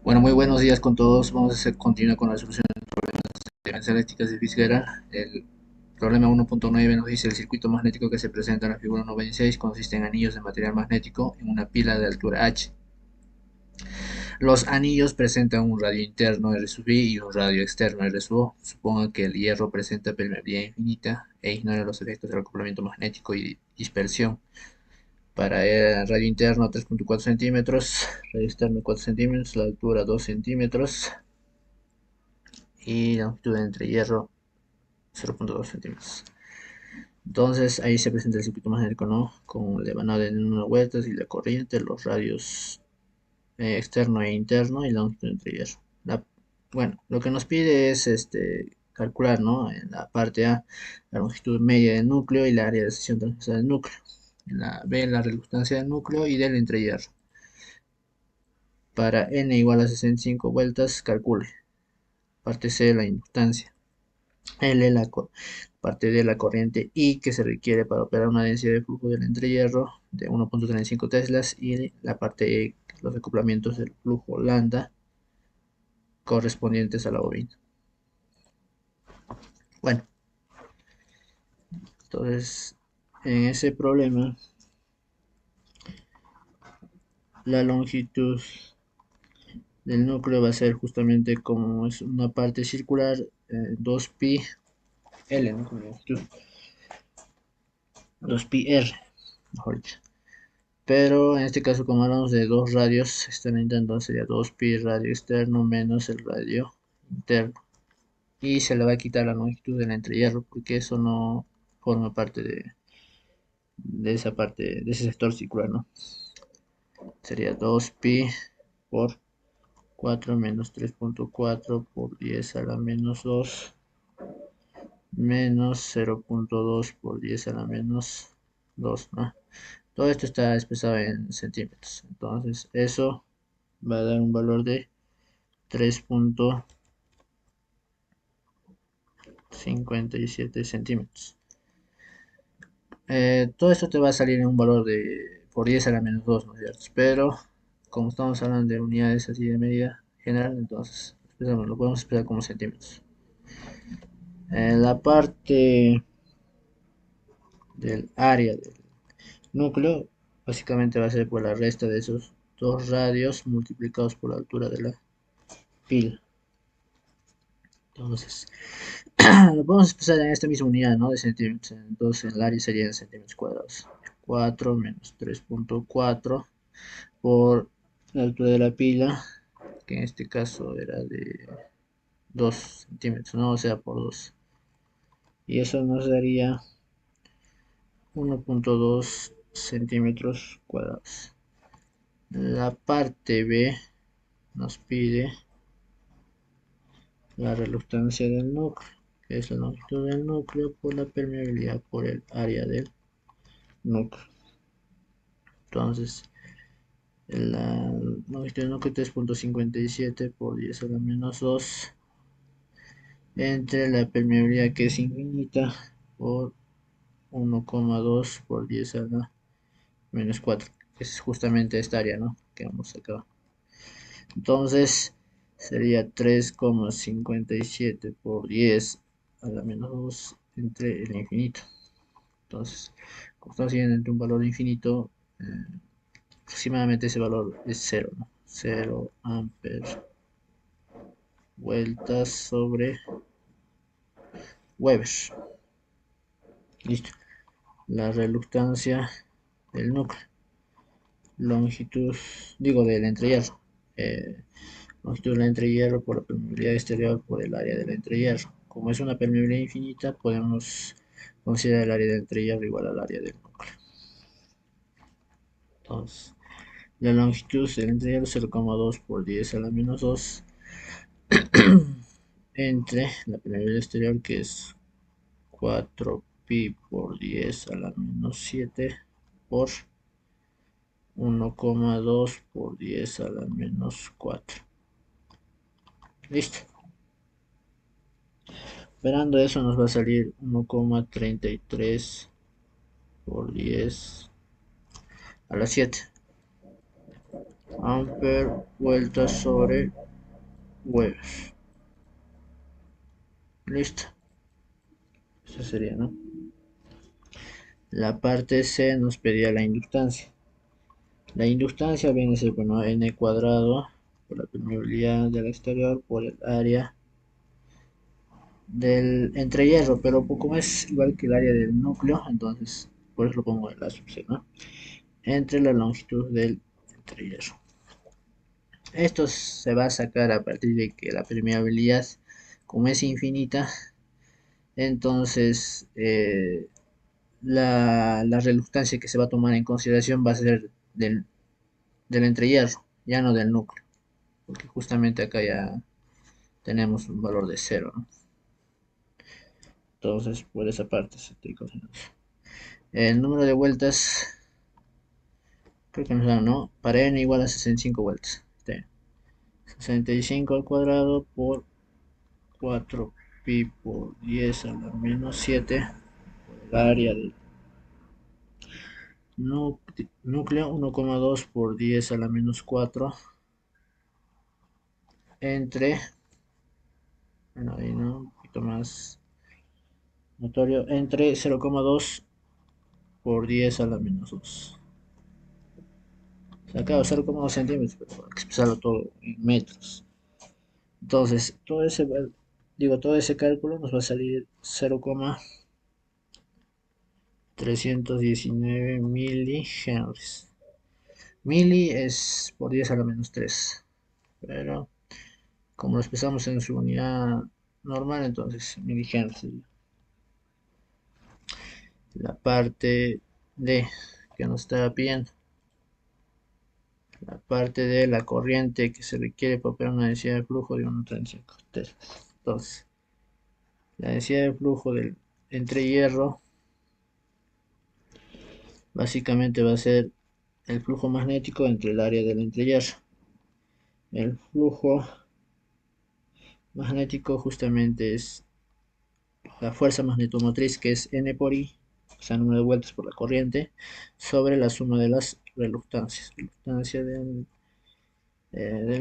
Bueno, muy buenos días con todos. Vamos a continuar con la solución de matemáticas elípticas de física general. El problema 1.9 nos dice el circuito magnético que se presenta en la figura 1.26 consiste en anillos de material magnético en una pila de altura h. Los anillos presentan un radio interno R sub I y un radio externo R sub O. Suponga que el hierro presenta permeabilidad infinita e ignora los efectos del acoplamiento magnético y dispersión. Para el radio interno 3.4 centímetros, radio externo 4 centímetros, la altura 2 centímetros y la longitud entre hierro 0.2 centímetros. Entonces ahí se presenta el circuito magnético, ¿no? Con el devanado de número de vueltas y la corriente, los radios externo e interno y la longitud entre hierro. Bueno, lo que nos pide es calcular, ¿no? En la parte A, la longitud media del núcleo y la área de sección transversal del núcleo. En la B, la reluctancia del núcleo y del entrehierro. Para n igual a 65 vueltas, calcule. Parte C, la inductancia. L, parte de la corriente I que se requiere para operar una densidad de flujo del entrehierro de 1.35 teslas y la parte E, los acoplamientos del flujo lambda correspondientes a la bobina. Bueno, entonces en ese problema la longitud del núcleo va a ser justamente como es una parte circular, 2pi L, ¿no? Como longitud, 2pi R, mejor dicho. Pero en este caso, como hablamos de dos radios, están intentando sería 2pi radio externo menos el radio interno. Y se le va a quitar la longitud del entrehierro porque eso no forma parte de esa parte, de ese sector circular, ¿no? Sería 2pi por 4 menos 3.4 por 10 a la menos 2 menos 0.2 por 10 a la menos 2, ¿no? Todo esto está expresado en centímetros. Entonces eso va a dar un valor de 3.57 centímetros. Todo esto te va a salir en un valor de por 10 a la menos 2, ¿no es cierto? Pero como estamos hablando de unidades así de medida general, entonces lo podemos expresar como centímetros. La parte del área del núcleo básicamente va a ser por la resta de esos dos radios multiplicados por la altura de la pila. Entonces, lo podemos expresar en esta misma unidad, ¿no? De centímetros. Entonces, el área sería en centímetros cuadrados. 4 menos 3.4 por la altura de la pila, que en este caso era de 2 centímetros, ¿no? O sea, por 2. Y eso nos daría 1.2 centímetros cuadrados. La parte B nos pide la reluctancia del núcleo, que es la longitud del núcleo por la permeabilidad por el área del núcleo. Entonces, la longitud del núcleo 3.57 por 10 a la menos 2 entre la permeabilidad que es infinita por 1,2 por 10 a la menos 4, que es justamente esta área, ¿no? Que vamos acá. Entonces sería 3,57 por 10 a la menos 2 entre el infinito. Entonces, como estamos siguiendo entre un valor infinito, aproximadamente ese valor es 0, ¿no? 0 amperes vueltas sobre Weber. Listo. La reluctancia del núcleo. Longitud, digo, del entrehierro. Longitud del entrehierro por la permeabilidad exterior por el área del entrehierro. Como es una permeabilidad infinita, podemos considerar el área del entrehierro igual al área del núcleo. Entonces, la longitud del entrehierro 0,2 por 10 a la menos 2 entre la permeabilidad exterior que es 4pi por 10 a la menos 7 por 1,2 por 10 a la menos 4. Listo. Esperando eso nos va a salir 1,33 por 10 a la 7. Ampere vueltas sobre Weber. Listo. Eso sería, ¿no? La parte C nos pedía la inductancia. La inductancia viene a ser, bueno, n cuadrado por la permeabilidad del exterior por el área del entrehierro, pero como es igual que el área del núcleo, entonces por eso lo pongo en la sub C, ¿no? Entre la longitud del entrehierro. Esto se va a sacar a partir de que la permeabilidad, como es infinita, entonces la reluctancia que se va a tomar en consideración va a ser del entrehierro, ya no del núcleo, porque justamente acá ya tenemos un valor de cero, ¿no? Entonces, por esa parte se estoy cocinando. El número de vueltas, creo que nos da, ¿no? Para n igual a 65 vueltas. 65 al cuadrado por 4 pi por 10 a la menos 7 por el área del núcleo 1,2 por 10 a la menos 4 entre, bueno, ahí no, un poquito más notorio, entre 0,2 por 10 a la menos 2. O sea, claro, 0,2 centímetros, pero hay que expresarlo todo en metros. Entonces, todo ese cálculo nos va a salir 0,319 milihenries. Mili es por 10 a la menos 3, pero como lo expresamos en su unidad normal, entonces milihenries sería la parte de que nos está pidiendo. La parte de la corriente que se requiere para operar una densidad de flujo de 1,35 teslas. Entonces, la densidad de flujo del entrehierro básicamente va a ser el flujo magnético entre el área del entrehierro. El flujo magnético justamente es la fuerza magnetomotriz, que es N por I, o sea, número de vueltas por la corriente, sobre la suma de las reluctancias. Reluctancia del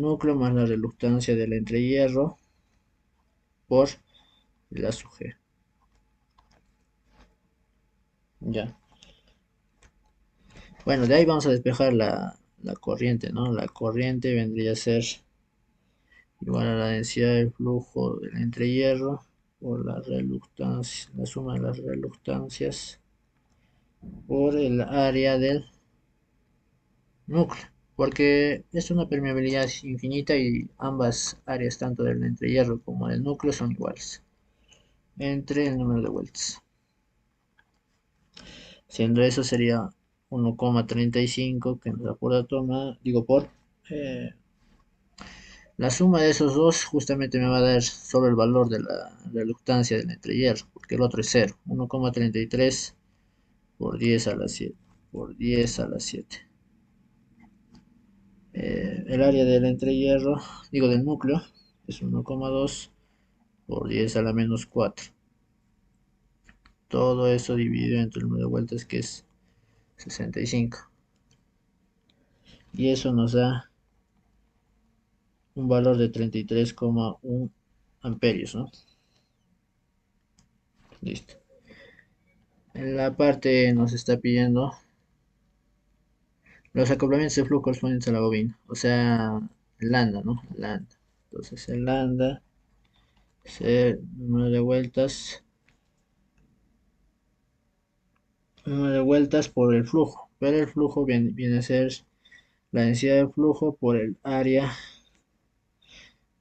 núcleo más la reluctancia del entrehierro por la sub G. Ya. Bueno, de ahí vamos a despejar la corriente, ¿no? La corriente vendría a ser igual a la densidad de flujo del entrehierro por la reluctancia, la suma de las reluctancias por el área del núcleo, porque es una permeabilidad infinita y ambas áreas, tanto del entrehierro como del núcleo, son iguales entre el número de vueltas. Siendo eso sería 1,35 que nos da por toma, digo por la suma de esos dos justamente me va a dar solo el valor de la reluctancia del entrehierro, porque el otro es 0, 1,33 por 10 a la 7, por 10 a la 7. El área del entrehierro, digo del núcleo, es 1,2 por 10 a la menos 4. Todo eso dividido entre el número de vueltas que es 65. Y eso nos da un valor de 33,1 amperios, ¿no? Listo. En la parte nos está pidiendo los acoplamientos de flujo correspondientes a la bobina, o sea, el lambda, ¿no? Lambda. Entonces el lambda es el número de vueltas por el flujo, pero el flujo viene a ser la densidad de flujo por el área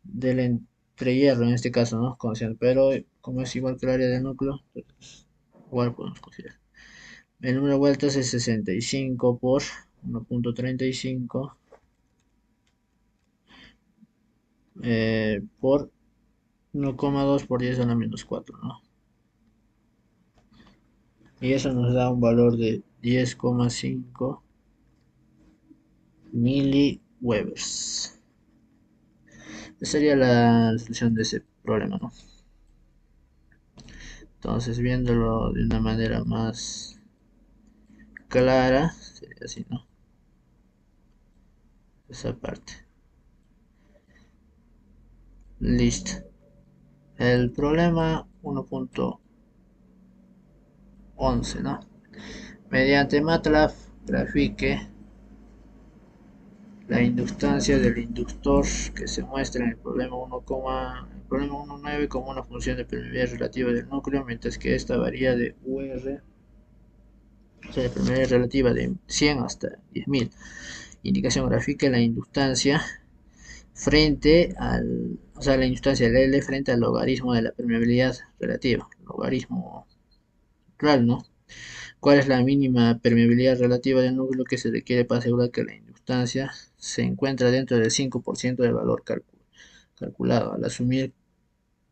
del entrehierro, en este caso, ¿no? Pero como es igual que el área del núcleo, entonces igual podemos considerar. El número de vueltas es 65 por 1,35 por 1,2 por 10 a la menos 4, ¿no? Y eso nos da un valor de 10,5 miliwebers. Esa sería la solución de ese problema, ¿no? Entonces, viéndolo de una manera más clara, sería así, ¿no? esa parte. Listo. El problema 1.11, ¿no? Mediante MATLAB grafique la inductancia del inductor que se muestra en el problema 1.9 como una función de permeabilidad relativa del núcleo, mientras que esta varía de UR, o sea, de permeabilidad relativa de 100 hasta 10.000. Indicación gráfica la inductancia frente al, o sea, la inductancia del L frente al logaritmo de la permeabilidad relativa, logaritmo real, ¿no? ¿Cuál es la mínima permeabilidad relativa del núcleo que se requiere para asegurar que la inductancia se encuentra dentro del 5% del valor calculado? Al asumir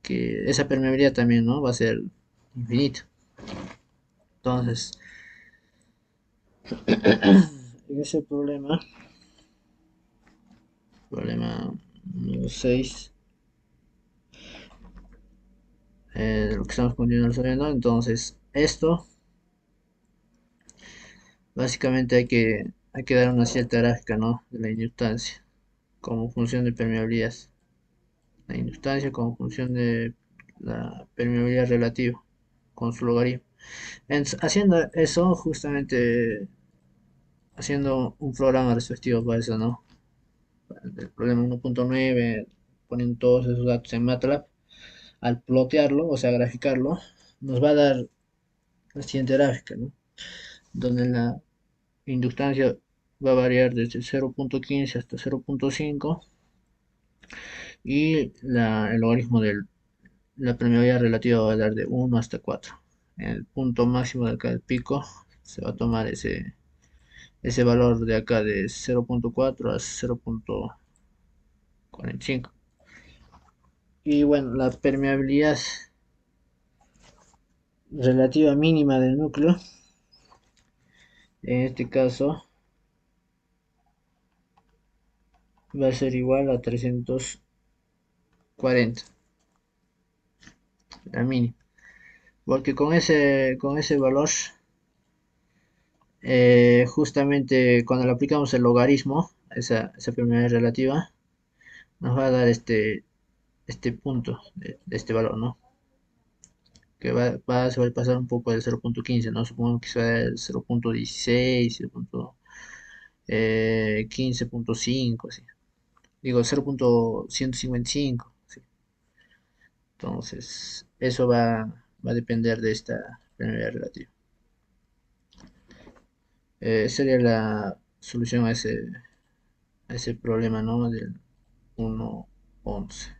que esa permeabilidad también, ¿no?, va a ser infinita. Entonces, en ese problema número 6, de lo que estamos continuando resolviendo, entonces esto básicamente hay que dar una cierta gráfica, ¿no?, de la inductancia como función de permeabilidad. La inductancia como función de la permeabilidad relativa con su logaritmo. Haciendo eso, justamente haciendo un programa respectivo para eso, ¿no? El problema 1.9, poniendo todos esos datos en MATLAB, al plotearlo, o sea, graficarlo, nos va a dar la siguiente gráfica, ¿no? Donde la inductancia va a variar desde 0.15 hasta 0.5 y el logaritmo de la permeabilidad relativa va a dar de 1 hasta 4. En el punto máximo de acá del pico se va a tomar ese valor de acá de 0.4 a 0.45. Y bueno, la permeabilidad relativa mínima del núcleo, en este caso, va a ser igual a 340, la mínima. Porque con ese valor, justamente cuando le aplicamos el logaritmo, esa permeabilidad relativa, nos va a dar este punto de este valor, ¿no? Que se va a pasar un poco del 0.15, ¿no? Supongo que será el 0.16, 0.15.5, sí. Digo, 0.155, sí. Entonces, eso va a depender de esta permeabilidad relativa. Sería la solución a ese problema, ¿no?, del 1.11.